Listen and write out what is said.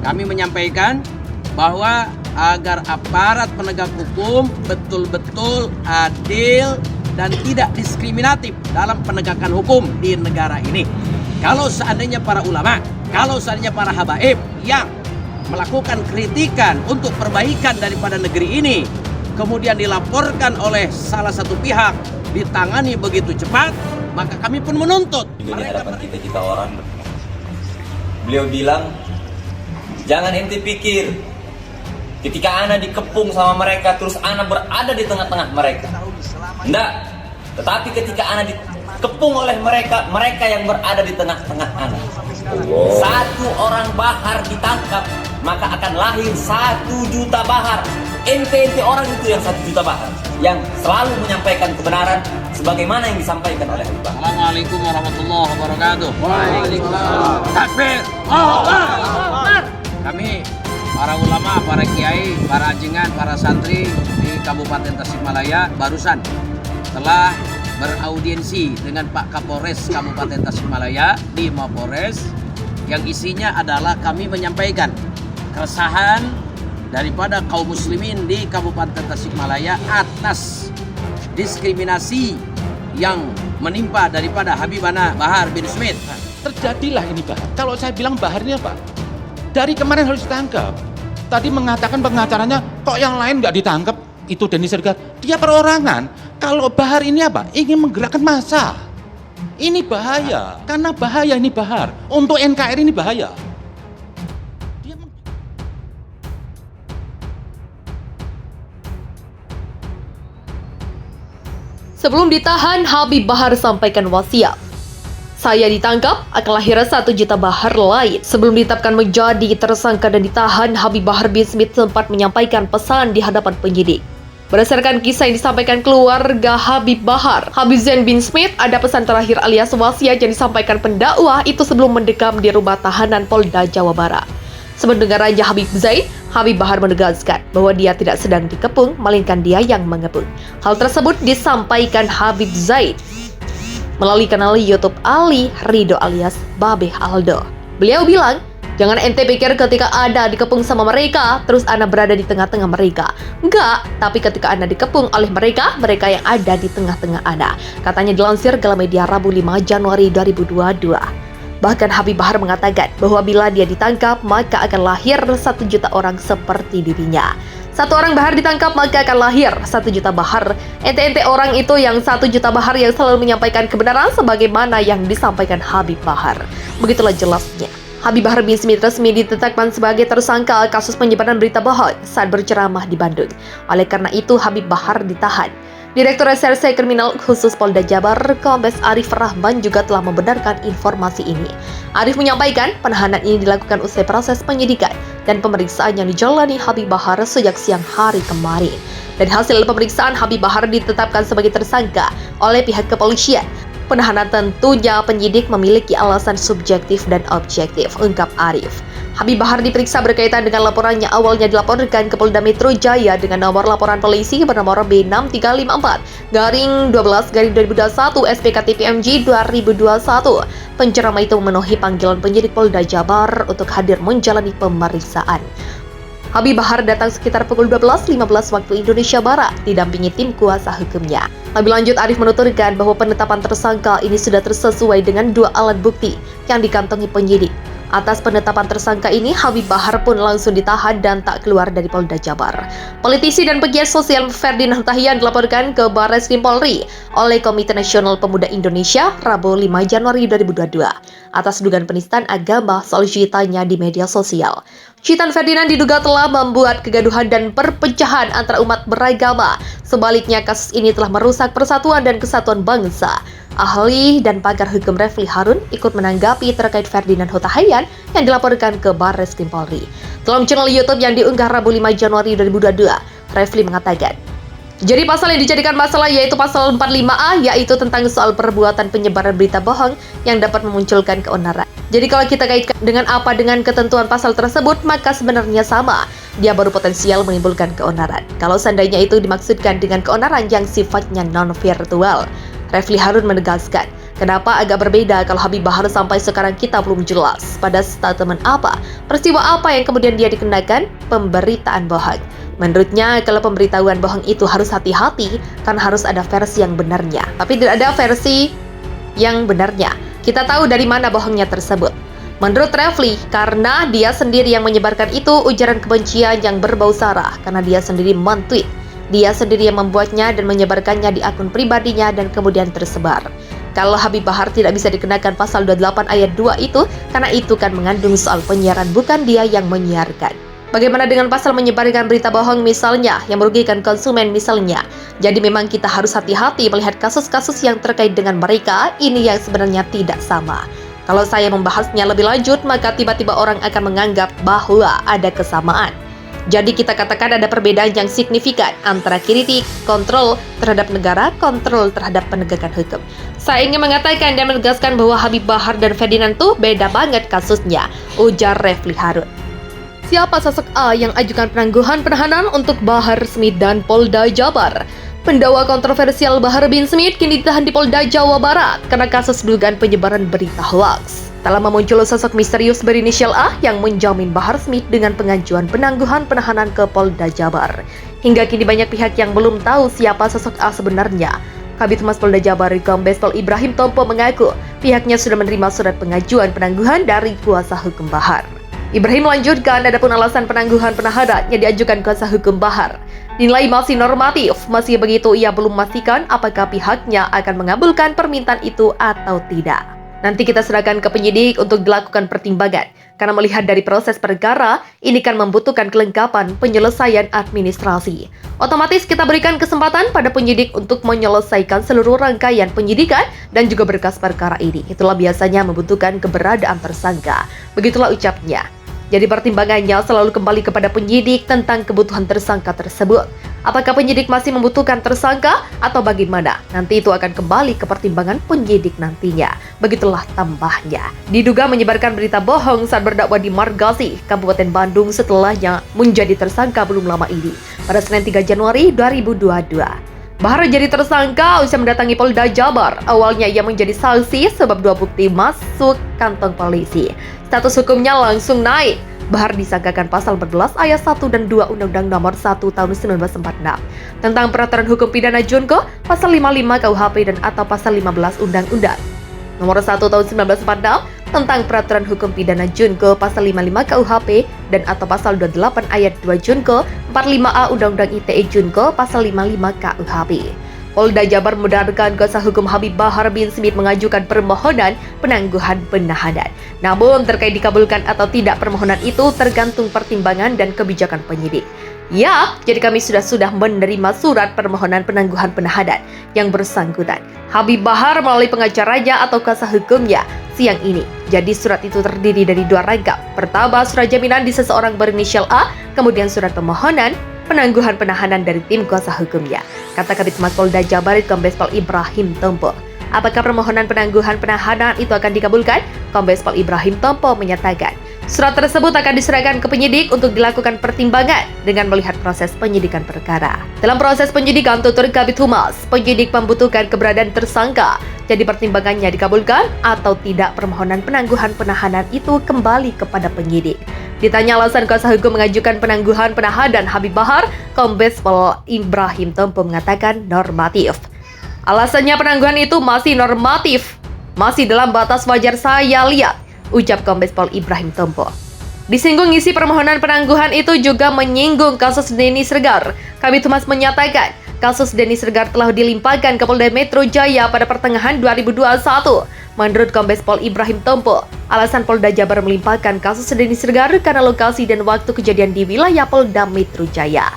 kami menyampaikan bahwa agar aparat penegak hukum betul-betul adil dan tidak diskriminatif dalam penegakan hukum di negara ini. Kalau seandainya para ulama, kalau seandainya para habaib yang melakukan kritikan untuk perbaikan daripada negeri ini, kemudian dilaporkan oleh salah satu pihak, ditangani begitu cepat, maka kami pun menuntut. Di hadapan kita orang, beliau bilang, jangan ente pikir ketika ana dikepung sama mereka terus ana berada di tengah-tengah mereka. Enggak. Tetapi ketika ana dikepung oleh mereka, mereka yang berada di tengah-tengah ana. Satu orang bahar ditangkap, maka akan lahir 1 juta bahar. Ente orang itu yang 1 juta bahar, yang selalu menyampaikan kebenaran sebagaimana yang disampaikan oleh Habib Bahar. Assalamualaikum warahmatullahi wabarakatuh. Waalaikumsalam. Takbir. Akbar. Kami para ulama, para kiai, para ajengan, para santri di Kabupaten Tasikmalaya barusan telah beraudiensi dengan Pak Kapolres Kabupaten Tasikmalaya di Mapolres, yang isinya adalah kami menyampaikan keresahan daripada kaum muslimin di Kabupaten Tasikmalaya atas diskriminasi yang menimpa daripada Habibana Bahar bin Smith. Terjadilah ini, Pak. Kalau saya bilang Bahar ini apa? Dari kemarin harus ditangkap. Tadi mengatakan pengacaranya, kok yang lain nggak ditangkap? Itu Denny Siregar. Dia perorangan. Kalau Bahar ini apa? Ingin menggerakkan massa. Ini bahaya. Karena bahaya ini Bahar. Untuk NKRI ini bahaya. Sebelum ditahan, Habib Bahar sampaikan wasiat. Saya ditangkap, akan lahir 1 juta bahar lain. Sebelum ditetapkan menjadi tersangka dan ditahan, Habib Bahar bin Smith sempat menyampaikan pesan di hadapan penyidik. Berdasarkan kisah yang disampaikan keluarga Habib Bahar, Habib Zain bin Smith, ada pesan terakhir alias wasiat yang disampaikan pendakwah itu sebelum mendekam di rumah tahanan Polda Jawa Barat. Semendengar Raja Habib Zain, Habib Bahar menegaskan bahwa dia tidak sedang dikepung, melainkan dia yang mengepung. Hal tersebut disampaikan Habib Zain melalui kanal YouTube Ali Ridho alias Babeh Aldo. Beliau bilang, jangan ente pikir ketika Anda dikepung sama mereka, terus Anda berada di tengah-tengah mereka. Enggak, tapi ketika Anda dikepung oleh mereka, mereka yang ada di tengah-tengah Anda. Katanya dilansir Galamedia Rabu 5 Januari 2022. Bahkan Habib Bahar mengatakan bahwa bila dia ditangkap, maka akan lahir 1 juta orang seperti dirinya. 1 orang bahar ditangkap, maka akan lahir 1 juta bahar. Ente-ente orang itu yang 1 juta bahar yang selalu menyampaikan kebenaran sebagaimana yang disampaikan Habib Bahar. Begitulah jelasnya. Habib Bahar bin Smith resmi ditetapkan sebagai tersangka kasus penyebaran berita bohong saat berceramah di Bandung. Oleh karena itu, Habib Bahar ditahan. Direktur Reserse Kriminal Khusus Polda Jabar, Kombes Arif Rahman juga telah membenarkan informasi ini. Arif menyampaikan penahanan ini dilakukan usai proses penyidikan dan pemeriksaan yang dijalani Habib Bahar sejak siang hari kemarin. Dari hasil pemeriksaan, Habib Bahar ditetapkan sebagai tersangka oleh pihak kepolisian. Penahanan tentunya penyidik memiliki alasan subjektif dan objektif, ungkap Arif. Habib Bahar diperiksa berkaitan dengan laporannya awalnya dilaporkan ke Polda Metro Jaya dengan nomor laporan polisi bernomor B6354-12-2021 SPKTPMJ 2021. Penceramah itu memenuhi panggilan penyidik Polda Jabar untuk hadir menjalani pemeriksaan. Habib Bahar datang sekitar pukul 12.15 waktu Indonesia Barat, didampingi tim kuasa hukumnya. Lebih lanjut, Arif menuturkan bahwa penetapan tersangka ini sudah tersesuai dengan 2 alat bukti yang dikantongi penyidik. Atas penetapan tersangka ini, Habib Bahar pun langsung ditahan dan tak keluar dari Polda Jabar. Politisi dan pegiat sosial Ferdinand Hutahian dilaporkan ke Barreskrim Polri oleh Komite Nasional Pemuda Indonesia Rabu 5 Januari 2022 atas dugaan penistaan agama soal cuitannya di media sosial. Cuitan Ferdinand diduga telah membuat kegaduhan dan perpecahan antara umat beragama. Sebaliknya, kasus ini telah merusak persatuan dan kesatuan bangsa. Ahli dan pakar hukum Refli Harun ikut menanggapi terkait Ferdinand Hutahian yang dilaporkan ke Barreskrim Polri. Dalam channel YouTube yang diunggah Rabu 5 Januari 2022, Refli mengatakan, jadi pasal yang dijadikan masalah yaitu pasal 45A, yaitu tentang soal perbuatan penyebaran berita bohong yang dapat memunculkan keonaran. Jadi kalau kita kaitkan dengan apa dengan ketentuan pasal tersebut, maka sebenarnya sama. Dia baru potensial menimbulkan keonaran. Kalau seandainya itu dimaksudkan dengan keonaran yang sifatnya non-virtual. Refli Harun menegaskan, Kenapa agak berbeda kalau Habib Bahar sampai sekarang kita belum jelas pada statement apa, peristiwa apa yang kemudian dia dikenakan pemberitaan bohong. Menurutnya kalau pemberitahuan bohong itu harus hati-hati karena harus ada versi yang benarnya. Tapi tidak ada versi yang benarnya. Kita tahu dari mana bohongnya tersebut. Menurut Refli, karena dia sendiri yang menyebarkan itu ujaran kebencian yang berbau sara karena dia sendiri men-tweet. Dia sendiri yang membuatnya dan menyebarkannya di akun pribadinya dan kemudian tersebar. Kalau Habib Bahar tidak bisa dikenakan pasal 28 ayat 2 itu, karena itu kan mengandung soal penyiaran, bukan dia yang menyiarkan. Bagaimana dengan pasal menyebarkan berita bohong misalnya, yang merugikan konsumen misalnya? Jadi memang kita harus hati-hati melihat kasus-kasus yang terkait dengan mereka, ini yang sebenarnya tidak sama. Kalau saya membahasnya lebih lanjut, maka tiba-tiba orang akan menganggap bahwa ada kesamaan. Jadi kita katakan ada perbedaan yang signifikan antara kritik, kontrol terhadap negara, kontrol terhadap penegakan hukum. Saya ingin mengatakan dan menegaskan bahwa Habib Bahar dan Ferdinand tuh beda banget kasusnya, ujar Refli Harun. Siapa sosok A yang ajukan penangguhan penahanan untuk Bahar Smith dan Polda Jabar? Pendakwa kontroversial Bahar bin Smith kini ditahan di Polda Jawa Barat karena kasus dugaan penyebaran berita hoaks. Tak lama muncul sosok misterius berinisial A yang menjamin Bahar Smith dengan pengajuan penangguhan penahanan ke Polda Jabar. Hingga kini banyak pihak yang belum tahu siapa sosok A sebenarnya. Kabid Humas Polda Jabar Kombes Pol Ibrahim Tompo mengaku pihaknya sudah menerima surat pengajuan penangguhan dari kuasa hukum Bahar. Ibrahim melanjutkan, adapun alasan penangguhan penahanan yang diajukan kuasa hukum Bahar dinilai masih normatif. Masih begitu, ia belum memastikan apakah pihaknya akan mengabulkan permintaan itu atau tidak. Nanti kita serahkan ke penyidik untuk dilakukan pertimbangan. Karena melihat dari proses perkara, ini kan membutuhkan kelengkapan penyelesaian administrasi. Otomatis kita berikan kesempatan pada penyidik untuk menyelesaikan seluruh rangkaian penyidikan dan juga berkas perkara ini. Itulah biasanya membutuhkan keberadaan tersangka. Begitulah ucapnya. Jadi pertimbangannya selalu kembali kepada penyidik tentang kebutuhan tersangka tersebut. Apakah penyidik masih membutuhkan tersangka atau bagaimana? Nanti itu akan kembali ke pertimbangan penyidik nantinya. Begitulah tambahnya. Diduga menyebarkan berita bohong saat berdakwah di Margasi, Kabupaten Bandung setelahnya menjadi tersangka belum lama ini, pada Senin 3 Januari 2022. Bahar jadi tersangka usai mendatangi Polda Jabar. Awalnya ia menjadi saksi sebab 2 bukti masuk kantong polisi. Status hukumnya langsung naik. Bahar disangkakan pasal 14 ayat 1 dan 2 Undang-Undang Nomor 1 Tahun 1946 tentang Peraturan Hukum Pidana Junko, pasal 55 KUHP dan atau pasal 15 Undang-Undang Nomor 1 Tahun 1946 tentang Peraturan Hukum Pidana Junko, pasal 55 KUHP dan atau pasal 28 ayat 2 Junko, 45A Undang-Undang ITE Junko, pasal 55 KUHP. Polda Jabar membenarkan kuasa hukum Habib Bahar bin Smith mengajukan permohonan penangguhan penahanan. Namun terkait dikabulkan atau tidak permohonan itu tergantung pertimbangan dan kebijakan penyidik. Ya, jadi kami sudah menerima surat permohonan penangguhan penahanan yang bersangkutan. Habib Bahar melalui pengacaranya atau kuasa hukumnya siang ini. Jadi surat itu terdiri dari 2 rangkap. Pertama, surat jaminan di seseorang berinisial A, kemudian surat permohonan penangguhan penahanan dari tim kuasa hukumnya, kata Kabid Humas Polda Jabar Kombes Pol Ibrahim Tompo. Apakah permohonan penangguhan penahanan itu akan dikabulkan? Kombes Pol Ibrahim Tompo menyatakan, surat tersebut akan diserahkan ke penyidik untuk dilakukan pertimbangan dengan melihat proses penyidikan perkara. Dalam proses penyidikan, tutur Kabid Humas, penyidik membutuhkan keberadaan tersangka. Jadi pertimbangannya dikabulkan atau tidak permohonan penangguhan penahanan itu kembali kepada penyidik. Ditanya alasan kuasa hukum mengajukan penangguhan penahanan Habib Bahar, Kombes Pol Ibrahim Tompo mengatakan normatif. Alasannya penangguhan itu masih normatif, masih dalam batas wajar saya lihat, ucap Kombes Pol Ibrahim Tompo. Disinggung isi permohonan penangguhan itu juga menyinggung kasus Denny Sregar. Kabid Humas menyatakan, kasus Denny Sregar telah dilimpahkan ke Polda Metro Jaya pada pertengahan 2021. Menurut Kombes Pol Ibrahim Tompo, alasan Polda Jabar melimpahkan kasus Denny Sregar karena lokasi dan waktu kejadian di wilayah Polda Metro Jaya.